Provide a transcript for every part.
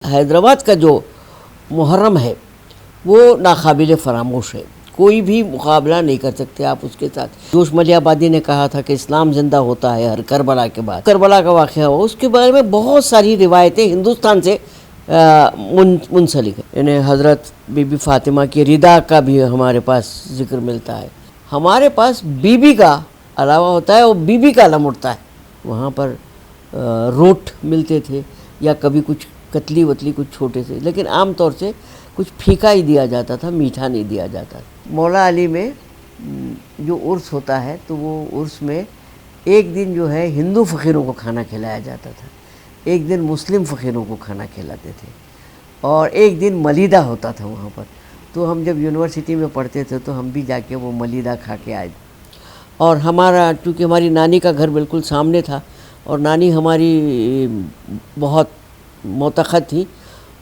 حیدرآباد کا جو محرم ہے وہ ناقابل فراموش ہے، کوئی بھی مقابلہ نہیں کر سکتے آپ اس کے ساتھ۔ جوش ملیح آبادی نے کہا تھا کہ اسلام زندہ ہوتا ہے ہر کربلا کے بعد۔ کربلا کا واقعہ ہوا، اس کے بارے میں بہت ساری روایتیں ہندوستان سے منسلک ہیں، یعنی حضرت بی بی فاطمہ کی ردا کا بھی ہمارے پاس ذکر ملتا ہے۔ ہمارے پاس بی بی کا علاوہ ہوتا ہے اور بی بی کا علم اٹھتا ہے۔ وہاں پر روٹ ملتے تھے یا کبھی کچھ کتلی وتلی کچھ چھوٹے سے، لیکن عام طور سے کچھ پھیکا ہی دیا جاتا تھا، میٹھا نہیں دیا جاتا تھا۔ مولا علی میں جو عرس ہوتا ہے تو وہ عرس میں ایک دن جو ہے ہندو فقیروں کو کھانا کھلایا جاتا تھا، ایک دن مسلم فقیروں کو کھانا کھلاتے تھے، اور ایک دن ملیدہ ہوتا تھا وہاں پر۔ تو ہم جب یونیورسٹی میں پڑھتے تھے تو ہم بھی جا کے وہ ملیدہ کھا کے آئے، اور ہمارا چونکہ ہماری نانی کا گھر بالکل سامنے تھا، اور نانی ہماری بہت معتقد تھی،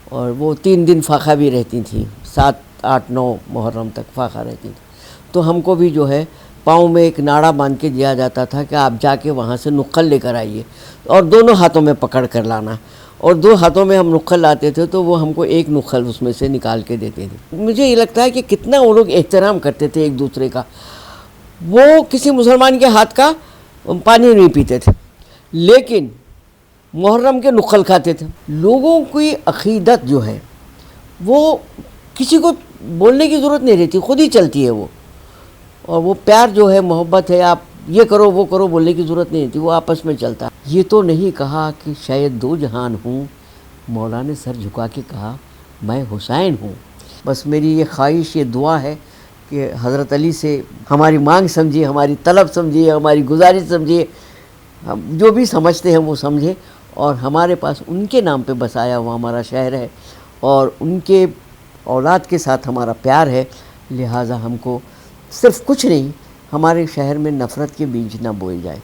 اور وہ 3 دن فاقہ بھی رہتی تھیں، 7، 8، 9 محرم تک فاقہ رہتی تھی۔ تو ہم کو بھی جو ہے پاؤں میں ایک ناڑا باندھ کے دیا جاتا تھا کہ آپ جا کے وہاں سے نقل لے کر آئیے، اور دونوں ہاتھوں میں پکڑ کر لانا، اور 2 ہاتھوں میں ہم نقل لاتے تھے تو وہ ہم کو ایک نقل اس میں سے نکال کے دیتے تھے۔ مجھے یہ لگتا ہے کہ کتنا وہ لوگ احترام کرتے تھے ایک دوسرے کا۔ وہ کسی مسلمان کے ہاتھ کا پانی نہیں پیتے تھے، لیکن محرم کے نقل کھاتے تھے۔ لوگوں کی عقیدت جو ہے وہ کسی کو بولنے کی ضرورت نہیں رہتی، خود ہی چلتی ہے وہ، اور وہ پیار جو ہے، محبت ہے، آپ یہ کرو وہ کرو بولنے کی ضرورت نہیں رہتی، وہ آپس میں چلتا ہے۔ یہ تو نہیں کہا کہ شاید 2 جہان ہوں، مولا نے سر جھکا کے کہا میں حسین ہوں۔ بس میری یہ خواہش، یہ دعا ہے کہ حضرت علی سے ہماری مانگ سمجھیے، ہماری طلب سمجھیے، ہماری گزارش سمجھیے، ہم جو بھی سمجھتے ہیں وہ سمجھیں، اور ہمارے پاس ان کے نام پہ بسایا ہوا ہمارا شہر ہے، اور ان کے اولاد کے ساتھ ہمارا پیار ہے، لہٰذا ہم کو صرف کچھ نہیں، ہمارے شہر میں نفرت کے بیج نہ بوئے جائے۔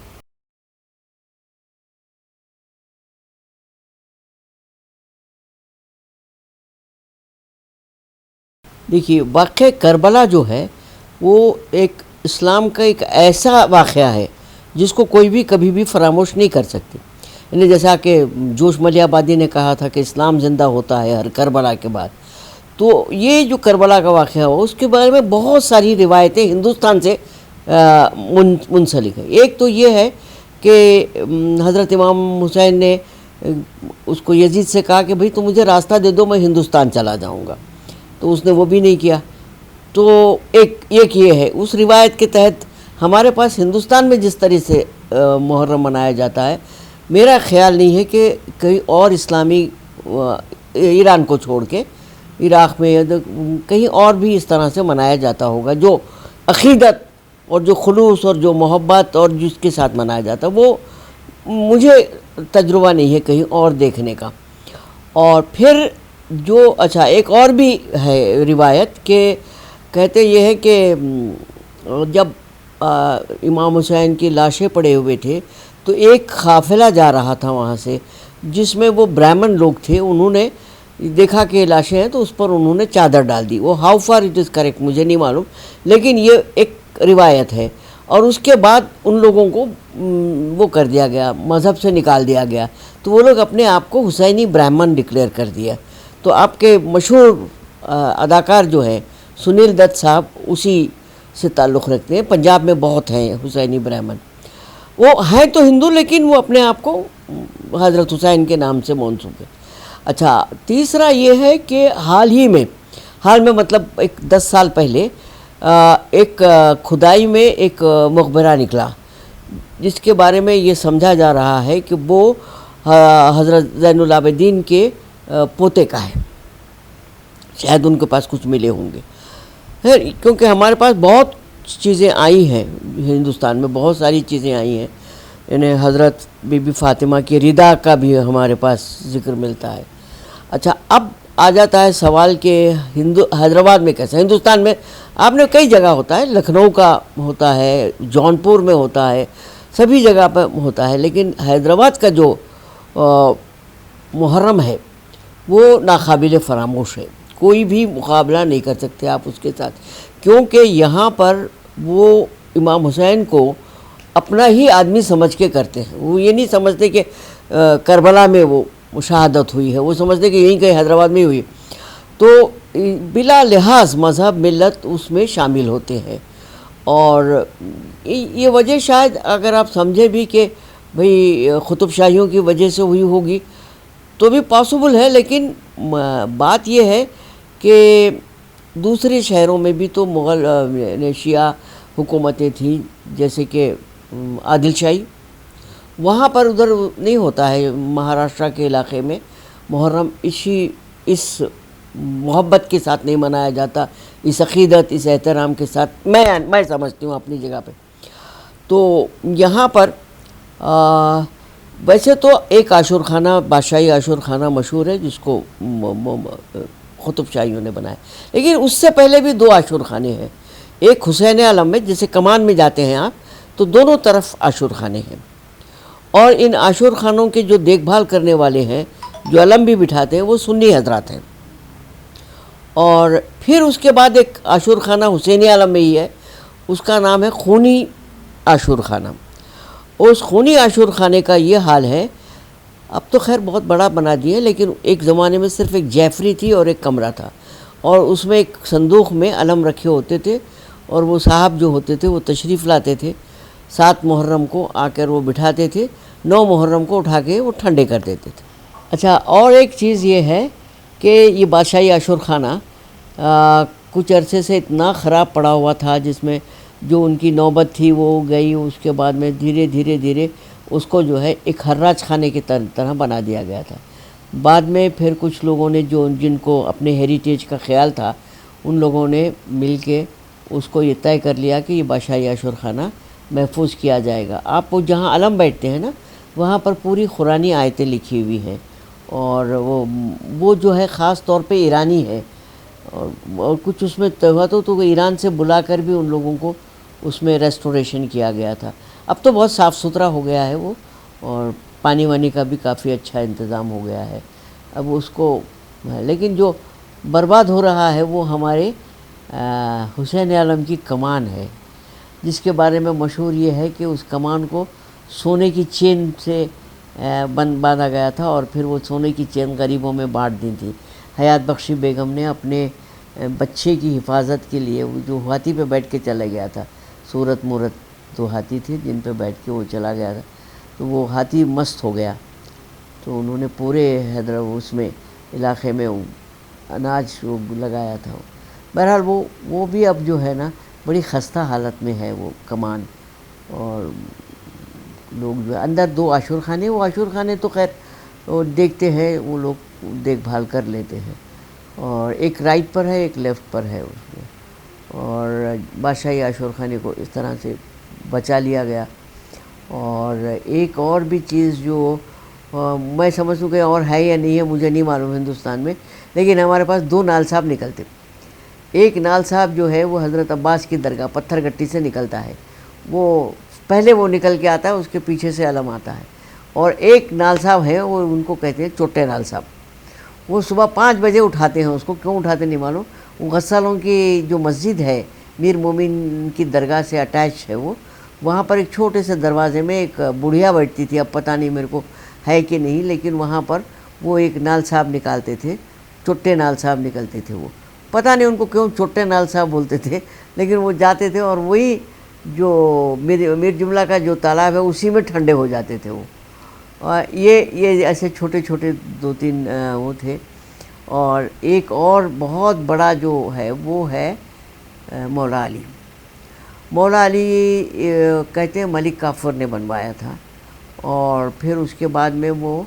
دیکھیے، واقعہ کربلا جو ہے وہ ایک اسلام کا ایک ایسا واقعہ ہے جس کو کوئی بھی کبھی بھی فراموش نہیں کر سکتے، یعنی جیسا کہ جوش ملیح آبادی نے کہا تھا کہ اسلام زندہ ہوتا ہے ہر کربلا کے بعد۔ تو یہ جو کربلا کا واقعہ ہوا، اس کے بارے میں بہت ساری روایتیں ہندوستان سے منسلک ہیں۔ ایک تو یہ ہے کہ حضرت امام حسین نے اس کو یزید سے کہا کہ بھئی تو مجھے راستہ دے دو، میں ہندوستان چلا جاؤں گا، تو اس نے وہ بھی نہیں کیا۔ تو ایک یہ ہے، اس روایت کے تحت ہمارے پاس ہندوستان میں جس طرح سے محرم منایا جاتا ہے، میرا خیال نہیں ہے کہ کہیں اور اسلامی ایران کو چھوڑ کے عراق میں کہیں اور بھی اس طرح سے منایا جاتا ہوگا، جو عقیدت اور جو خلوص اور جو محبت اور جس کے ساتھ منایا جاتا ہے، وہ مجھے تجربہ نہیں ہے کہیں اور دیکھنے کا۔ اور پھر جو ایک اور بھی ہے روایت کہ کہتے یہ ہے کہ جب امام حسین کی لاشیں پڑے ہوئے تھے تو ایک قافلہ جا رہا تھا وہاں سے، جس میں وہ برہمن لوگ تھے، انہوں نے دیکھا کہ لاشیں ہیں تو اس پر انہوں نے چادر ڈال دی۔ وہ how far it is correct مجھے نہیں معلوم، لیکن یہ ایک روایت ہے۔ اور اس کے بعد ان لوگوں کو وہ کر دیا گیا، مذہب سے نکال دیا گیا، تو وہ لوگ اپنے آپ کو حسینی برہمن ڈکلیئر کر دیا۔ تو آپ کے مشہور اداکار جو ہیں سنیل دت صاحب اسی سے تعلق رکھتے ہیں، پنجاب میں بہت ہیں حسینی برہمن، وہ ہیں تو ہندو لیکن وہ اپنے آپ کو حضرت حسین کے نام سے منسوب ہے۔ اچھا، تیسرا یہ ہے کہ حال میں مطلب 10 سال پہلے ایک کھدائی میں ایک مقبرہ نکلا، جس کے بارے میں یہ سمجھا جا رہا ہے کہ وہ حضرت زین العابدین کے پوتے کا ہے، شاید ان کے پاس کچھ ملے ہوں گے، کیونکہ ہمارے پاس بہت چیزیں آئی ہیں، ہندوستان میں بہت ساری چیزیں آئی ہیں، یعنی حضرت بی بی فاطمہ کی ردا کا بھی ہمارے پاس ذکر ملتا ہے۔ اچھا، اب آ جاتا ہے سوال کہ حیدرآباد میں کیسا؟ ہندوستان میں آپ نے کئی جگہ ہوتا ہے، لکھنؤ کا ہوتا ہے، جونپور میں ہوتا ہے، سبھی جگہ پہ ہوتا ہے، لیکن حیدرآباد کا جو محرم ہے وہ ناقابل فراموش ہے، کوئی بھی مقابلہ نہیں کر سکتے آپ اس کے ساتھ، کیونکہ یہاں پر وہ امام حسین کو اپنا ہی آدمی سمجھ کے کرتے ہیں۔ وہ یہ نہیں سمجھتے کہ کربلا میں وہ مشاہدت ہوئی ہے، وہ سمجھتے کہ یہیں کہیں حیدرآباد میں ہی ہوئی، تو بلا لحاظ مذہب ملت اس میں شامل ہوتے ہیں۔ اور یہ وجہ شاید اگر آپ سمجھیں بھی کہ بھئی قطب شاہیوں کی وجہ سے ہوئی ہوگی تو بھی پاسبل ہے، لیکن بات یہ ہے کہ دوسرے شہروں میں بھی تو مغل شیعہ حکومتیں تھیں، جیسے کہ عادل شاہی، وہاں پر ادھر نہیں ہوتا ہے، مہاراشٹرا کے علاقے میں محرم اس محبت کے ساتھ نہیں منایا جاتا، اس عقیدت، اس احترام کے ساتھ میں سمجھتی ہوں اپنی جگہ پہ۔ تو یہاں پر ویسے تو ایک عاشور خانہ، بادشاہی عاشور خانہ مشہور ہے جس کو قطب شاہیوں نے بنایا، لیکن اس سے پہلے بھی دو عاشور خانے ہیں، ایک حسین عالم میں، جیسے کمان میں جاتے ہیں آپ تو دونوں طرف عاشور خانے ہیں، اور ان عاشور خانوں کے جو دیکھ بھال کرنے والے ہیں، جو علم بھی بٹھاتے ہیں، وہ سنی حضرات ہیں۔ اور پھر اس کے بعد ایک عاشور خانہ حسینی عالم میں ہی ہے، اس کا نام ہے خونی عاشور خانہ۔ اس خونی عاشور خانے کا یہ حال ہے، اب تو خیر بہت بڑا بنا دیے، لیکن ایک زمانے میں صرف ایک جیفری تھی اور ایک کمرہ تھا، اور اس میں ایک صندوق میں علم رکھے ہوتے تھے، اور وہ صاحب جو ہوتے تھے وہ تشریف لاتے تھے، 7 محرم کو آ کر وہ بٹھاتے تھے، 9 محرم کو اٹھا کے وہ ٹھنڈے کر دیتے تھے۔ اچھا، اور ایک چیز یہ ہے کہ یہ بادشاہی عاشور خانہ کچھ عرصے سے اتنا خراب پڑا ہوا تھا، جس میں جو ان کی نوبت تھی وہ گئی، اس کے بعد میں دھیرے اس کو جو ہے ایک حراج خانے کی طرح بنا دیا گیا تھا۔ بعد میں پھر کچھ لوگوں نے جن کو اپنے ہیریٹیج کا خیال تھا، ان لوگوں نے مل کے اس کو یہ طے کر لیا کہ یہ بادشاہی عاشور خانہ محفوظ کیا جائے گا۔ آپ جہاں علم بیٹھتے ہیں نا، وہاں پر پوری قرآنی آیتیں لکھی ہوئی ہیں، اور وہ جو ہے خاص طور پہ ایرانی ہے، اور کچھ اس میں ہوا تو ایران سے بلا کر بھی ان لوگوں کو اس میں ریسٹوریشن کیا گیا تھا۔ اب تو بہت صاف ستھرا ہو گیا ہے وہ، اور پانی وانی کا بھی کافی اچھا انتظام ہو گیا ہے اب اس کو، لیکن جو برباد ہو رہا ہے وہ ہمارے حسین عالم کی کمان ہے، جس کے بارے میں مشہور یہ ہے کہ اس کمان کو سونے کی چین سے باندھا گیا تھا، اور پھر وہ سونے کی چین غریبوں میں بانٹ دی تھی۔ حیات بخشی بیگم نے اپنے بچے کی حفاظت کے لیے، وہ جو ہاتھی پہ بیٹھ کے چلا گیا تھا، صورت مورت 2 ہاتھی تھے جن پہ بیٹھ کے وہ چلا گیا تھا، تو وہ ہاتھی مست ہو گیا، تو انہوں نے پورے اس میں علاقے میں اناج وہ لگایا تھا۔ بہرحال وہ بھی اب جو ہے نا بڑی خستہ حالت میں ہے وہ کمان، اور لوگ جو اندر 2 عاشور خانے، وہ عاشور خانے تو خیر وہ دیکھتے ہیں، وہ لوگ دیکھ بھال کر لیتے ہیں، اور ایک رائٹ پر ہے، ایک لیفٹ پر ہے اس میں، اور بادشاہی عاشور خانے کو اس طرح سے بچا لیا گیا۔ اور ایک اور بھی چیز جو میں سمجھوں کہ اور ہے یا نہیں ہے مجھے نہیں معلوم ہندوستان میں، لیکن ہمارے پاس 2 نال صاحب نکلتے۔ ایک نال صاحب جو ہے وہ حضرت عباس کی درگاہ پتھر گٹی سے نکلتا ہے، وہ پہلے وہ نکل کے آتا ہے، اس کے پیچھے سے علم آتا ہے۔ اور ایک نال صاحب ہیں، وہ ان کو کہتے ہیں چوٹے نال صاحب، وہ صبح 5 بجے اٹھاتے ہیں، اس کو کیوں اٹھاتے نہیں معلوم، وہ غسالوں کی جو مسجد ہے میر مومن کی درگاہ سے اٹیچ ہے، وہ وہاں پر ایک چھوٹے سے دروازے میں ایک بڑھیا بیٹھتی تھی، اب پتہ نہیں میرے کو ہے کہ نہیں، لیکن وہاں پر وہ ایک نال صاحب نکالتے تھے، چوٹے نال صاحب نکلتے تھے، وہ پتہ نہیں ان کو کیوں چوٹے نال صاحب بولتے تھے، لیکن وہ جاتے تھے، اور وہی جو میر جملہ کا جو تالاب ہے اسی میں ٹھنڈے ہو جاتے تھے وہ۔ اور یہ ایسے چھوٹے چھوٹے 2-3 وہ تھے۔ اور ایک اور بہت بڑا جو ہے وہ ہے مولا علی۔ مولا علی کہتے ہیں ملک کافور نے بنوایا تھا، اور پھر اس کے بعد میں وہ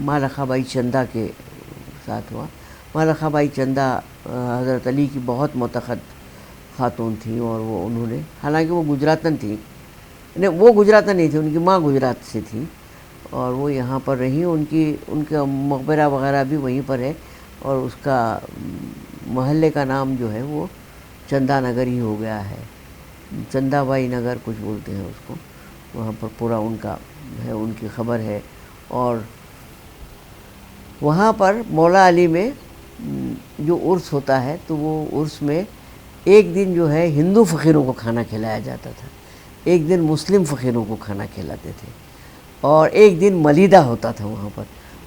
مالکہ بائی چندہ کے ساتھ ہوا۔ مالکہ بائی چندہ حضرت علی کی بہت معتقد خاتون تھیں، اور وہ انہوں نے، حالانکہ وہ گجراتن تھیں، نہیں وہ گجراتن نہیں تھی، ان کی ماں گجرات سے تھی، اور وہ یہاں پر رہیں، ان کا مقبرہ وغیرہ بھی وہیں پر ہے، اور اس کا محلے کا نام جو ہے وہ چندہ نگر ہی ہو گیا ہے، چندہ بائی نگر کچھ بولتے ہیں اس کو، وہاں پر پورا ان کا ہے، ان کی خبر ہے۔ اور وہاں پر مولا علی میں جو عرس ہوتا ہے، تو وہ عرس میں ایک دن جو ہے ہندو فقیروں کو کھانا کھلایا جاتا تھا، ایک دن مسلم فقیروں کو کھانا کھلاتے تھے، اور ایک دن ملیدہ ہوتا تھا وہاں پر،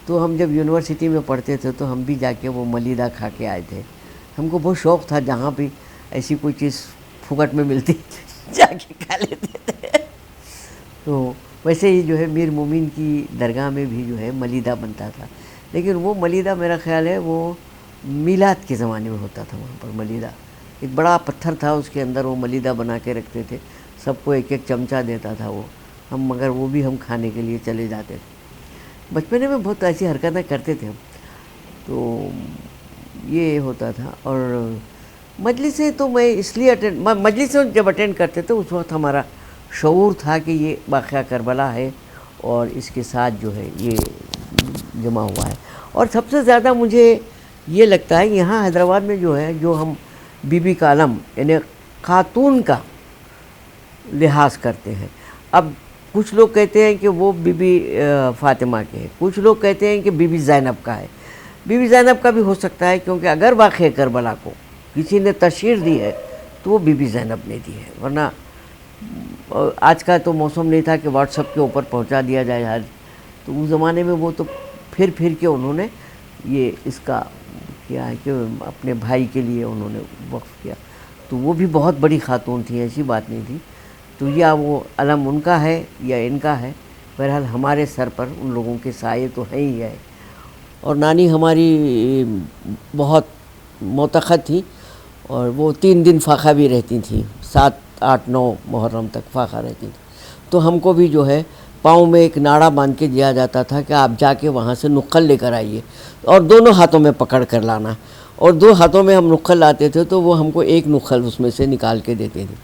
تو ہم جب یونیورسٹی میں پڑھتے تھے تو ہم بھی جا کے وہ ملیدہ کھا کے آئے تھے. ہم کو بہت شوق تھا جہاں بھی ایسی کوئی چیز پھوکٹ میں ملتی جا کے کھا لیتے تھے. تو ویسے ہی جو ہے میر مومن کی درگاہ میں بھی جو ہے ملیدہ بنتا تھا، لیکن وہ ملیدہ میرا خیال ہے وہ میلاد کے زمانے میں ہوتا تھا. وہاں پر ملیدہ ایک بڑا پتھر تھا، اس کے اندر وہ ملیدہ بنا کے رکھتے تھے، سب کو ایک ایک چمچہ دیتا تھا وہ، مگر وہ بھی ہم کھانے کے لیے چلے جاتے تھے. بچپنے میں بہت ایسی حرکتیں کرتے تھے ہم. تو یہ ہوتا تھا. اور مجلسیں تو میں اس لیے مجلسیں جب اٹینڈ کرتے تھے اس وقت ہمارا شعور تھا کہ یہ واقعہ کربلا ہے اور اس کے ساتھ جو ہے یہ جمع ہوا ہے. اور سب سے زیادہ مجھے یہ لگتا ہے یہاں حیدرآباد میں جو ہے، جو ہم بی بی کا علم یعنی خاتون کا لحاظ کرتے ہیں. اب کچھ لوگ کہتے ہیں کہ وہ بی بی فاطمہ کے ہے، کچھ لوگ کہتے ہیں کہ بی بی زینب کا ہے. بی بی زینب کا بھی ہو سکتا ہے، کیونکہ اگر واقعہ کربلا کو کسی نے تشہیر دی ہے تو وہ بی بی زینب نے دی ہے، ورنہ آج کا تو موسم نہیں تھا کہ واٹس ایپ کے اوپر پہنچا دیا جائے ہر. تو اس زمانے میں وہ تو پھر کے انہوں نے یہ اس کا کیا ہے کہ اپنے بھائی کے لیے انہوں نے وقف کیا. تو وہ بھی بہت بڑی خاتون تھی، ایسی بات نہیں تھی. تو یا وہ علم ان کا ہے یا ان کا ہے، بہرحال ہمارے سر پر ان لوگوں کے سائے تو ہیں ہی ہے. اور نانی ہماری بہت معتقد تھی، اور وہ 3 دن فاقہ بھی رہتی تھیں، 7، 8، 9 محرم تک فاقہ رہتی تھیں. تو ہم کو بھی جو ہے پاؤں میں ایک ناڑا باندھ کے دیا جاتا تھا کہ آپ جا کے وہاں سے نقل لے کر آئیے، اور دونوں ہاتھوں میں پکڑ کر لانا. اور 2 ہاتھوں میں ہم نقل لاتے تھے تو وہ ہم کو ایک نقل اس میں سے نکال کے دیتے تھے.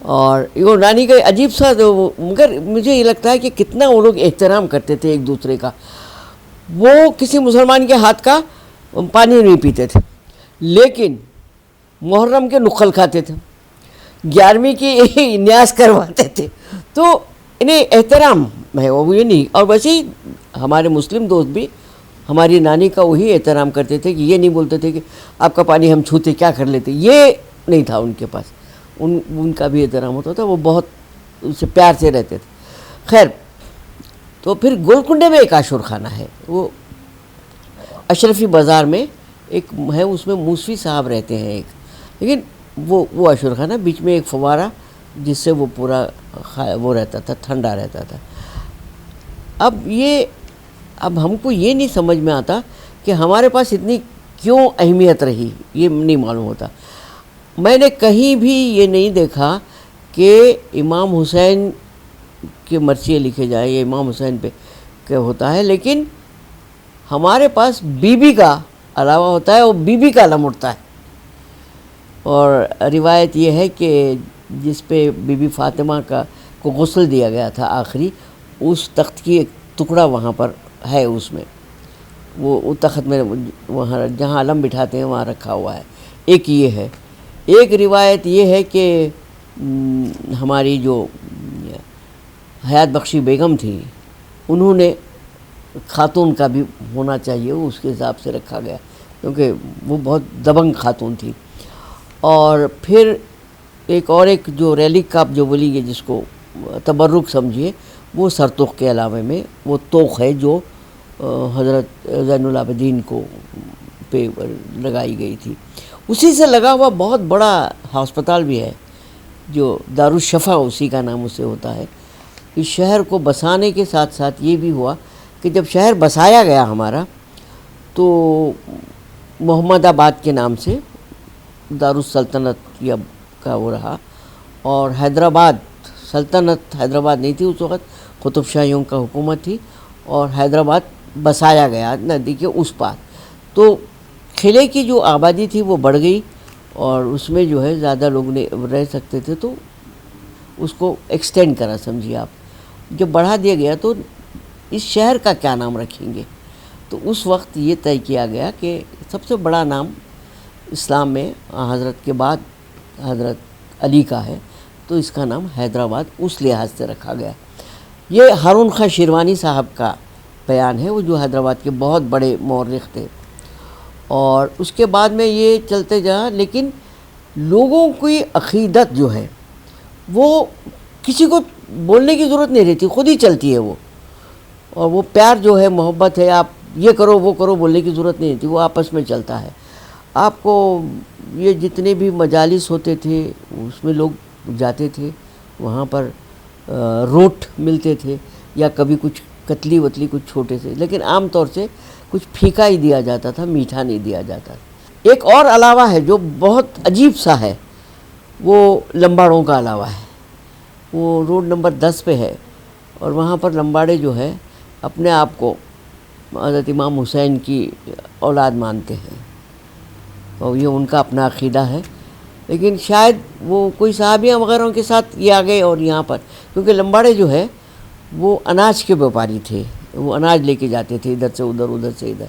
اور یہ نانی کا عجیب سا، مگر مجھے یہ لگتا ہے کہ کتنا وہ لوگ احترام کرتے تھے ایک دوسرے کا. وہ کسی مسلمان کے ہاتھ کا پانی نہیں پیتے تھے، لیکن محرم کے نقل کھاتے تھے، 11ویں کی نیاز کرواتے تھے. تو انہیں احترام ہے وہ یہ نہیں. اور ویسے ہی ہمارے مسلم دوست بھی ہماری نانی کا وہی احترام کرتے تھے کہ یہ نہیں بولتے تھے کہ آپ کا پانی ہم چھوتے کیا کر لیتے، یہ نہیں تھا ان کے پاس. ان کا بھی احترام ہوتا تھا، وہ بہت ان سے پیار سے رہتے تھے. خیر، تو پھر گولکنڈے میں ایک عاشور خانہ ہے، وہ اشرفی بازار میں ایک ہے، اس میں موسوی صاحب رہتے ہیں ایک. لیکن وہ عاشور خانہ، بیچ میں ایک فوارہ جس سے وہ پورا وہ رہتا تھا، ٹھنڈا رہتا تھا. اب ہم کو یہ نہیں سمجھ میں آتا کہ ہمارے پاس اتنی کیوں اہمیت رہی، یہ نہیں معلوم ہوتا. میں نے کہیں بھی یہ نہیں دیکھا کہ امام حسین کے مرثیے لکھے جائیں یا امام حسین پہ کہ ہوتا ہے، لیکن ہمارے پاس بی بی کا علاوہ ہوتا ہے، وہ بی بی کا علم اٹھتا ہے. اور روایت یہ ہے کہ جس پہ بی بی فاطمہ کو غسل دیا گیا تھا آخری، اس تخت کی ایک ٹکڑا وہاں پر ہے، اس میں وہ تخت میں وہاں جہاں علم بٹھاتے ہیں وہاں رکھا ہوا ہے. ایک یہ ہے. ایک روایت یہ ہے کہ ہماری جو حیات بخشی بیگم تھی، انہوں نے خاتون کا بھی ہونا چاہیے، اس کے حساب سے رکھا گیا، کیونکہ وہ بہت دبنگ خاتون تھی. اور پھر ایک جو ریلک کا آپ جو بولیں گے جس کو تبرک سمجھیے، وہ سرتوخ کے علاوے میں وہ توخ ہے جو حضرت زین العابدین کو پہ لگائی گئی تھی. اسی سے لگا ہوا بہت بڑا ہسپتال بھی ہے جو دارالشفا اسی کا نام اسے ہوتا ہے. اس شہر کو بسانے کے ساتھ ساتھ یہ بھی ہوا کہ جب شہر بسایا گیا ہمارا تو محمد آباد کے نام سے دارالسلطنت یا کا وہ رہا، اور حیدرآباد سلطنت حیدرآباد نہیں تھی اس وقت، قطب شاہیوں کا حکومت تھی، اور حیدرآباد بسایا گیا ندی کے اس پار. تو قلعے کی جو آبادی تھی وہ بڑھ گئی، اور اس میں جو ہے زیادہ لوگ نے رہ سکتے تھے، تو اس کو ایکسٹینڈ کرا سمجھیے آپ. جب بڑھا دیا گیا تو اس شہر کا کیا نام رکھیں گے، تو اس وقت یہ طے کیا گیا کہ سب سے بڑا نام اسلام میں حضرت کے بعد حضرت علی کا ہے، تو اس کا نام حیدرآباد اس لحاظ سے رکھا گیا. یہ ہارون خان شیروانی صاحب کا بیان ہے، وہ جو حیدرآباد کے بہت بڑے مورخ تھے. اور اس کے بعد میں یہ چلتے جا، لیکن لوگوں کی عقیدت جو ہے وہ کسی کو بولنے کی ضرورت نہیں رہتی، خود ہی چلتی ہے وہ. اور وہ پیار جو ہے، محبت ہے، آپ یہ کرو وہ کرو بولنے کی ضرورت نہیں تھی، وہ آپس میں چلتا ہے. آپ کو یہ جتنے بھی مجالس ہوتے تھے اس میں لوگ جاتے تھے، وہاں پر روٹ ملتے تھے یا کبھی کچھ کتلی وتلی کچھ چھوٹے سے، لیکن عام طور سے کچھ پھیکا ہی دیا جاتا تھا، میٹھا نہیں دیا جاتا. ایک اور علاوہ ہے جو بہت عجیب سا ہے، وہ لمباڑوں کا علاوہ ہے. وہ روڈ نمبر 10 پہ ہے، اور وہاں پر لمباڑے جو ہے اپنے آپ کو حضرت امام حسین کی اولاد مانتے ہیں، اور یہ ان کا اپنا عقیدہ ہے. لیکن شاید وہ کوئی صحابیہ وغیرہ کے ساتھ یہ آ گئے، اور یہاں پر کیونکہ لمباڑے جو ہے وہ اناج کے بیوپاری تھے، وہ اناج لے کے جاتے تھے ادھر سے ادھر، ادھر سے ادھر،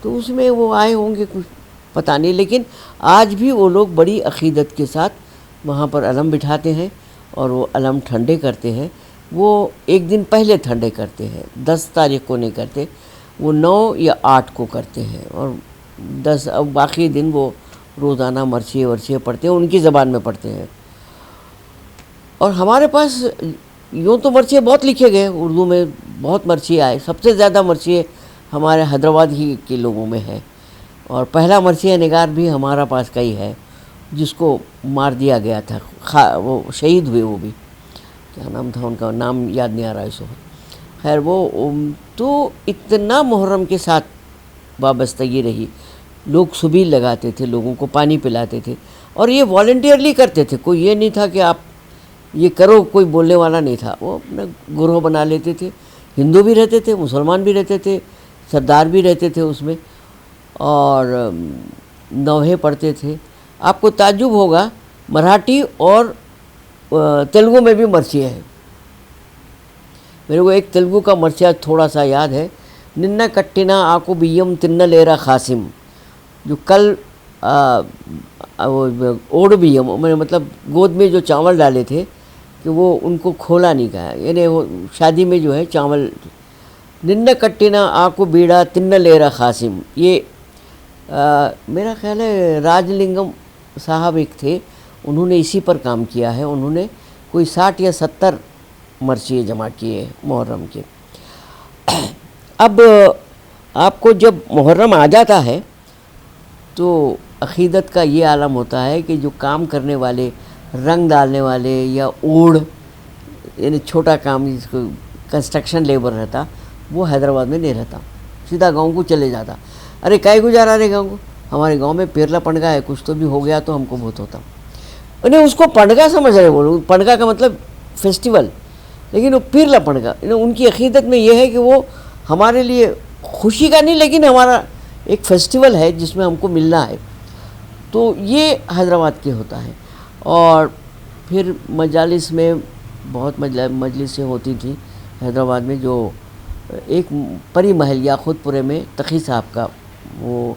تو اس میں وہ آئے ہوں گے، کچھ پتہ نہیں. لیکن آج بھی وہ لوگ بڑی عقیدت کے ساتھ وہاں پر علم بٹھاتے ہیں، اور وہ علم ٹھنڈے کرتے ہیں. وہ ایک دن پہلے ٹھنڈے کرتے ہیں، 10 تاریخ کو نہیں کرتے، وہ 9 یا 8 کو کرتے ہیں، اور 10 باقی دن وہ روزانہ مرثیے ورثیے پڑھتے ہیں، ان کی زبان میں پڑھتے ہیں. اور ہمارے پاس یوں تو مرثیے بہت لکھے گئے، اردو میں بہت مرثیے آئے. سب سے زیادہ مرثیے ہمارے حیدرآباد ہی کے لوگوں میں ہے، اور پہلا مرثیہ نگار بھی ہمارا پاس کا ہی ہے، جس کو مار دیا گیا تھا، وہ شہید ہوئے. وہ بھی کیا نام تھا ان کا، نام یاد نہیں آ رہا اس وقت. خیر وہ تو اتنا محرم کے ساتھ وابستگی رہی. لوگ سبیل لگاتے تھے، لوگوں کو پانی پلاتے تھے، اور یہ والنٹیئرلی کرتے تھے. کوئی یہ نہیں تھا کہ آپ یہ کرو، کوئی بولنے والا نہیں تھا. وہ اپنا گروہ بنا لیتے تھے، ہندو بھی رہتے تھے، مسلمان بھی رہتے تھے، سردار بھی رہتے تھے اس میں، اور نوحے پڑھتے تھے. آپ کو تعجب ہوگا، مراٹھی اور تیلگو میں بھی مرثیے ہیں. میرے کو ایک تیلگو کا مرثیہ تھوڑا سا یاد ہے، ننّا کٹینا آکو بیم تن لیرا خاسم، جو کل اوڑ بیم، مطلب گود میں جو چاول ڈالے تھے کہ وہ ان کو کھولا نہیں گیا، یعنی وہ شادی میں جو ہے چاول، ننّا کٹینا آکو بیڑا تن لیرا خاسم. یہ میرا خیال ہے راج لنگم صاحب ایک تھے، انہوں نے اسی پر کام کیا ہے. انہوں نے کوئی 60 یا 70 مرثیے جمع کیے محرم کے. اب آپ کو جب محرم آ جاتا ہے تو عقیدت کا یہ عالم ہوتا ہے کہ جو کام کرنے والے، رنگ ڈالنے والے یا اوڑ، یعنی چھوٹا کام جس کو کنسٹرکشن لیبر رہتا، وہ حیدرآباد میں نہیں رہتا، سیدھا گاؤں کو چلے جاتا. ارے کائے کو جا رہا رہے گاؤں کو، ہمارے گاؤں میں پیرلا پنڈگا ہے، کچھ تو بھی ہو گیا تو ہم کو بہت ہوتا. انہیں اس کو پنڈگا سمجھ رہے، بولو پنڈگا کا مطلب فیسٹیول، لیکن وہ پیرلا پنڈگا. ان کی عقیدت میں یہ ہے کہ وہ ہمارے لیے خوشی کا نہیں، لیکن ہمارا ایک فیسٹیول ہے جس میں ہم کو ملنا ہے. تو یہ حیدرآباد کے ہوتا ہے. اور پھر مجالس میں بہت مجلسیں ہوتی تھیں حیدرآباد میں. جو ایک پری محل یاقوت پورے میں تقی صاحب کا، وہ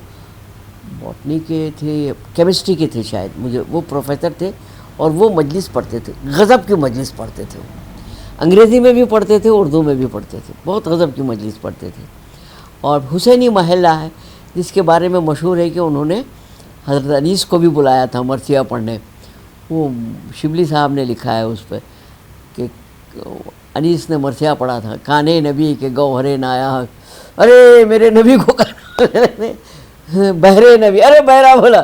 باٹنی کے تھے، کیمسٹری کے تھے شاید، مجھے وہ پروفیسر تھے، اور وہ مجلس پڑھتے تھے، غضب کی مجلس پڑھتے تھے. انگریزی میں بھی پڑھتے تھے، اردو میں بھی پڑھتے تھے، بہت غضب کی مجلس پڑھتے تھے. اور حسینی محلہ ہے جس کے بارے میں مشہور ہے کہ انہوں نے حضرت انیس کو بھی بلایا تھا مرثیہ پڑھنے. وہ شبلی صاحب نے لکھا ہے اس پہ کہ انیس نے مرثیہ پڑھا تھا، کانے نبی کے گوہرے نایا، ارے میرے نبی کو بہرے نبی، ارے بہرا بولا.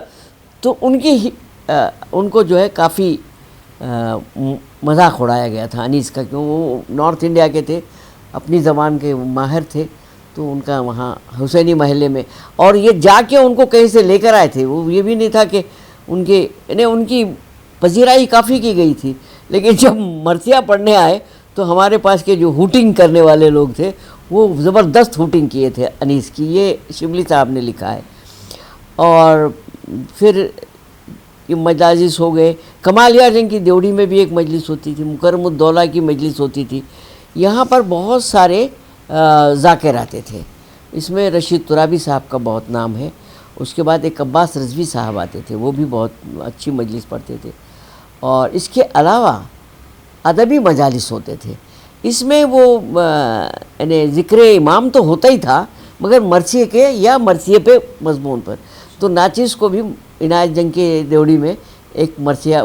تو ان کو جو ہے کافی مذاق اڑایا گیا تھا انیس کا، کیوں وہ نارتھ انڈیا کے تھے، اپنی زبان کے ماہر تھے. تو ان کا وہاں حسینی محلے میں، اور یہ جا کے ان کو کہیں سے لے کر آئے تھے. وہ یہ بھی نہیں تھا کہ ان کی پذیرائی کافی کی گئی تھی، لیکن جب مرثیہ پڑھنے آئے تو ہمارے پاس کے جو ہوٹنگ کرنے والے لوگ تھے وہ زبردست ہوٹنگ کیے تھے انیس کی. یہ شبلی صاحب نے لکھا ہے. اور پھر یہ مجالس ہو گئے. کمالیہ جنگ کی دیوڑی میں بھی ایک مجلس ہوتی تھی، مکرم الدولہ کی مجلس ہوتی تھی. یہاں پر بہت سارے ذاکر آتے تھے. اس میں رشید ترابی صاحب کا بہت نام ہے. اس کے بعد ایک عباس رضوی صاحب آتے تھے، وہ بھی بہت اچھی مجلس پڑھتے تھے. اور اس کے علاوہ ادبی مجالس ہوتے تھے. اس میں وہ یعنی ذکر امام تو ہوتا ہی تھا، مگر مرثیے کے یا مرثیے پہ مضمون پر. تو ناچیز کو بھی عنایت جنگ کے دیوڑی میں ایک مرثیہ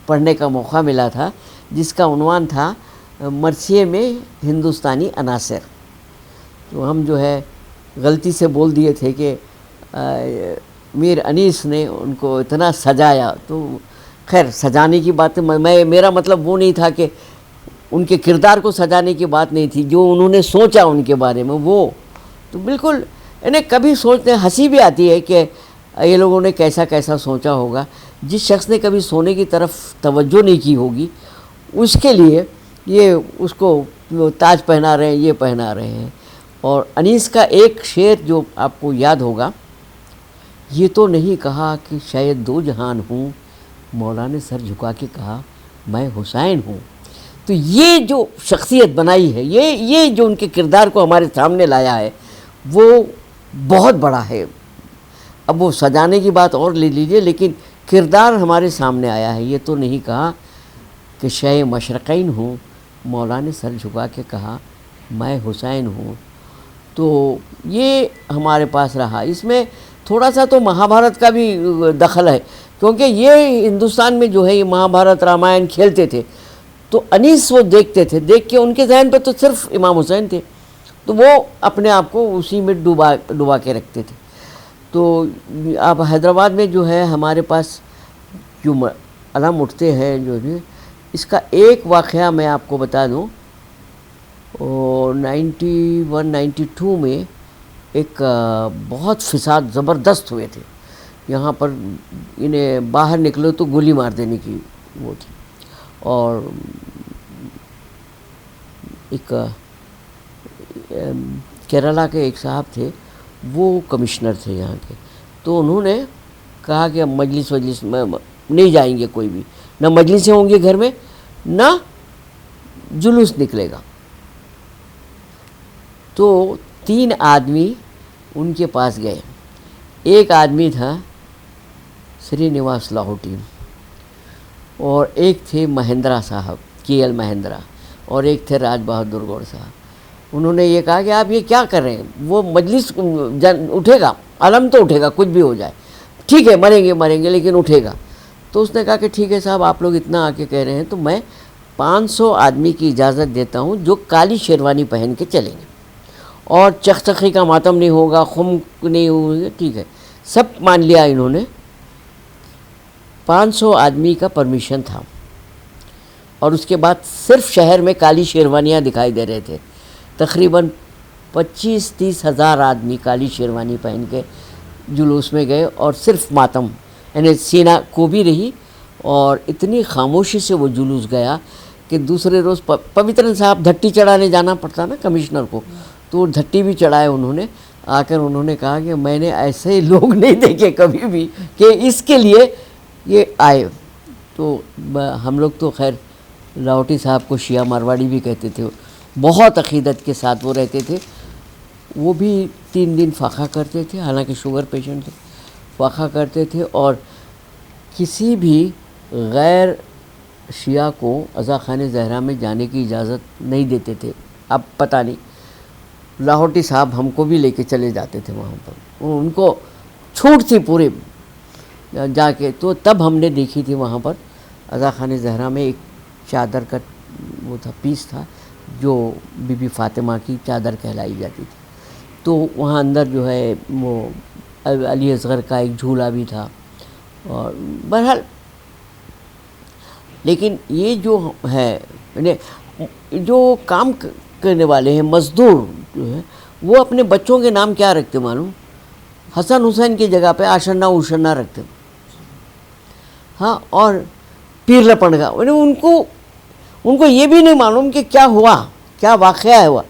پڑھنے کا موقع ملا تھا، جس کا عنوان تھا مرثیے میں ہندوستانی عناصر. تو ہم جو ہے غلطی سے بول دیے تھے کہ میر انیس نے ان کو اتنا سجایا. تو خیر سجانے کی بات میرا مطلب وہ نہیں تھا کہ ان کے کردار کو سجانے کی بات نہیں تھی، جو انہوں نے سوچا ان کے بارے میں وہ تو بالکل انہیں کبھی سوچتے ہنسی بھی آتی ہے کہ یہ لوگوں نے کیسا کیسا سوچا ہوگا. جس شخص نے کبھی سونے کی طرف توجہ نہیں کی ہوگی اس کے لیے یہ اس کو تاج پہنا رہے ہیں، یہ پہنا رہے ہیں. اور انیس کا ایک شعر جو آپ کو یاد ہوگا، یہ تو نہیں کہا کہ شاید دو جہان ہوں، مولا نے سر جھکا کے کہا میں حسین ہوں. تو یہ جو شخصیت بنائی ہے، یہ جو ان کے کردار کو ہمارے سامنے لایا ہے وہ بہت بڑا ہے. اب وہ سجانے کی بات اور لے لیجئے، لیکن کردار ہمارے سامنے آیا ہے. یہ تو نہیں کہا کہ شہ مشرقین ہوں، مولا نے سر جھکا کے کہا میں حسین ہوں. تو یہ ہمارے پاس رہا. اس میں تھوڑا سا تو مہابھارت کا بھی دخل ہے، کیونکہ یہ ہندوستان میں جو ہے یہ مہابھارت رامائن کھیلتے تھے تو انیس وہ دیکھتے تھے، دیکھ کے ان کے ذہن پہ تو صرف امام حسین تھے، تو وہ اپنے آپ کو اسی میں ڈبا کے رکھتے تھے. تو اب حیدرآباد میں جو ہے ہمارے پاس جو علم اٹھتے ہیں جو اس کا ایک واقعہ میں آپ کو بتا دوں. 91-92 میں ایک بہت فساد زبردست ہوئے تھے یہاں پر. انہیں باہر نکلو تو گولی مار دینے کی وہ تھی. اور ایک کیرلا کے ایک صاحب تھے، وہ کمشنر تھے یہاں کے. تو انہوں نے کہا کہ اب مجلس میں نہیں جائیں گے، کوئی بھی نہ مجلسیں ہوں گی گھر میں، نہ جلوس نکلے گا. تو 3 آدمی ان کے پاس گئے. ایک آدمی تھا سری نواس لاہوٹی، اور ایک تھے مہندرا صاحب KL مہندرا، اور ایک تھے راج بہادر گوڑ صاحب. انہوں نے یہ کہا کہ آپ یہ کیا کر رہے ہیں، وہ مجلس اٹھے گا، علم تو اٹھے گا کچھ بھی ہو جائے، ٹھیک ہے مریں گے لیکن اٹھے گا. تو اس نے کہا کہ ٹھیک ہے صاحب، آپ لوگ اتنا آ کے کہہ رہے ہیں تو میں 500 آدمی کی اجازت دیتا ہوں جو کالی شیروانی پہن کے چلیں گے، اور چخچخی کا ماتم نہیں ہوگا، خم نہیں ہوگا. ٹھیک ہے، سب مان لیا انہوں نے. 500 آدمی کا پرمیشن تھا، اور اس کے بعد صرف شہر میں کالی شیروانیاں دکھائی دے رہے تھے. تقریباً 25-30 ہزار آدمی کالی شیروانی پہن کے جلوس میں گئے، اور صرف ماتم یعنی سینہ کو بھی رہی. اور اتنی خاموشی سے وہ جلوس گیا کہ دوسرے روز پوترن صاحب دھٹی چڑھانے جانا پڑتا نا کمشنر کو، تو دھٹی بھی چڑھائے انہوں نے. آ کر انہوں نے کہا کہ میں نے ایسے لوگ نہیں دیکھے کبھی بھی کہ اس کے لیے یہ آئے. تو ہم لوگ تو خیر لاہوٹی صاحب کو شیعہ مارواڑی بھی کہتے تھے، بہت عقیدت کے ساتھ وہ رہتے تھے. وہ بھی 3 دن فاقہ کرتے تھے، حالانکہ شوگر پیشنٹ تھے. فاقہ کرتے تھے، اور کسی بھی غیر شیعہ کو عزا خانِ زہرا میں جانے کی اجازت نہیں دیتے تھے. اب پتہ نہیں، لاہوٹی صاحب ہم کو بھی لے کے چلے جاتے تھے وہاں پر، ان کو چھوٹ تھی پورے جا کے. تو تب ہم نے دیکھی تھی وہاں پر عزا خانِ زہرا میں ایک چادر کا وہ تھا، پیس تھا، جو بی بی فاطمہ کی چادر کہلائی جاتی تھی. تو وہاں اندر جو ہے وہ علی اصغر کا ایک جھولا بھی تھا. اور بہرحال لیکن یہ جو ہے یعنی جو کام کرنے والے ہیں مزدور جو ہے، وہ اپنے بچوں کے نام کیا رکھتے معلوم؟ حسن حسین کی جگہ پہ آشنا اوشنا رکھتے. ہاں، اور پیر لپن کا یعنی ان کو یہ بھی نہیں معلوم کہ کیا ہوا، کیا واقعہ ہوا.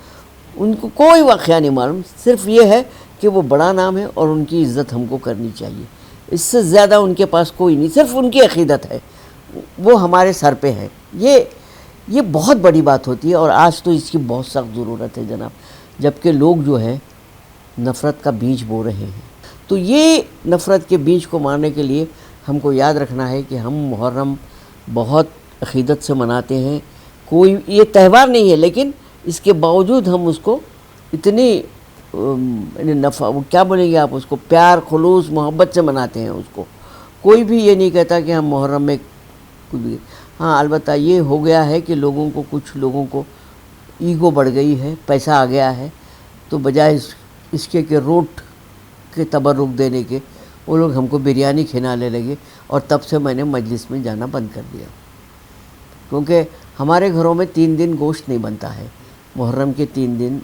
ان کو کوئی واقعہ نہیں معلوم، صرف یہ ہے کہ وہ بڑا نام ہے اور ان کی عزت ہم کو کرنی چاہیے. اس سے زیادہ ان کے پاس کوئی نہیں، صرف ان کی عقیدت ہے، وہ ہمارے سر پہ ہے. یہ بہت بڑی بات ہوتی ہے، اور آج تو اس کی بہت سخت ضرورت ہے جناب، جبکہ لوگ جو ہے نفرت کا بیج بو رہے ہیں. تو یہ نفرت کے بیج کو مارنے کے لیے ہم کو یاد رکھنا ہے کہ ہم محرم بہت عقیدت سے مناتے ہیں. کوئی یہ تہوار نہیں ہے، لیکن اس کے باوجود ہم اس کو اتنی کیا بولیں گے آپ اس کو، پیار خلوص محبت سے مناتے ہیں اس کو. کوئی بھی یہ نہیں کہتا کہ ہم محرم میں ہاں البتہ یہ ہو گیا ہے کہ کچھ لوگوں کو ایگو بڑھ گئی ہے، پیسہ آ گیا ہے، تو بجائے اس کے کہ روٹ کے تبرک دینے کے وہ لوگ ہم کو بریانی کھلانے لگے، اور تب سے میں نے مجلس میں جانا بند کر دیا، کیونکہ ہمارے گھروں میں 3 دن گوشت نہیں بنتا ہے، محرم کے 3 دن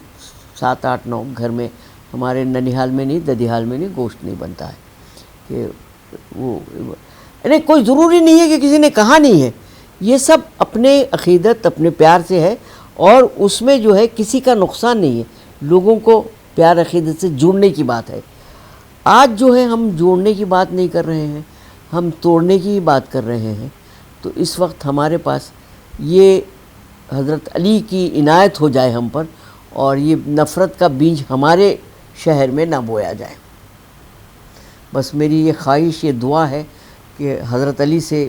7، 8، 9 گھر میں، ہمارے ننیہال میں نہیں، ددیہال میں نہیں گوشت نہیں بنتا ہے کہ وہ نہیں، کوئی ضروری نہیں ہے کہ کسی نے کہا نہیں ہے، یہ سب اپنے عقیدت اپنے پیار سے ہے، اور اس میں جو ہے کسی کا نقصان نہیں ہے، لوگوں کو پیار عقیدت سے جڑنے کی بات ہے۔ آج جو ہے ہم جوڑنے کی بات نہیں کر رہے ہیں، ہم توڑنے کی ہی بات کر رہے ہیں، تو اس وقت ہمارے پاس یہ حضرت علی کی عنایت ہو جائے ہم پر، اور یہ نفرت کا بیج ہمارے شہر میں نہ بویا جائے۔ بس میری یہ خواہش، یہ دعا ہے کہ حضرت علی سے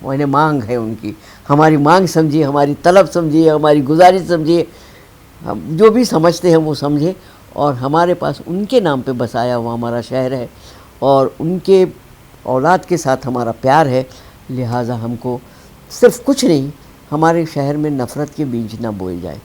میں نے مانگ ہے ان کی، ہماری مانگ سمجھیے، ہماری طلب سمجھیے، ہماری گزارش سمجھیے، ہم جو بھی سمجھتے ہیں وہ سمجھیں، اور ہمارے پاس ان کے نام پہ بسایا ہوا ہمارا شہر ہے، اور ان کے اولاد کے ساتھ ہمارا پیار ہے، لہٰذا ہم کو صرف کچھ نہیں، ہمارے شہر میں نفرت کے بیج نہ بوئے جائے۔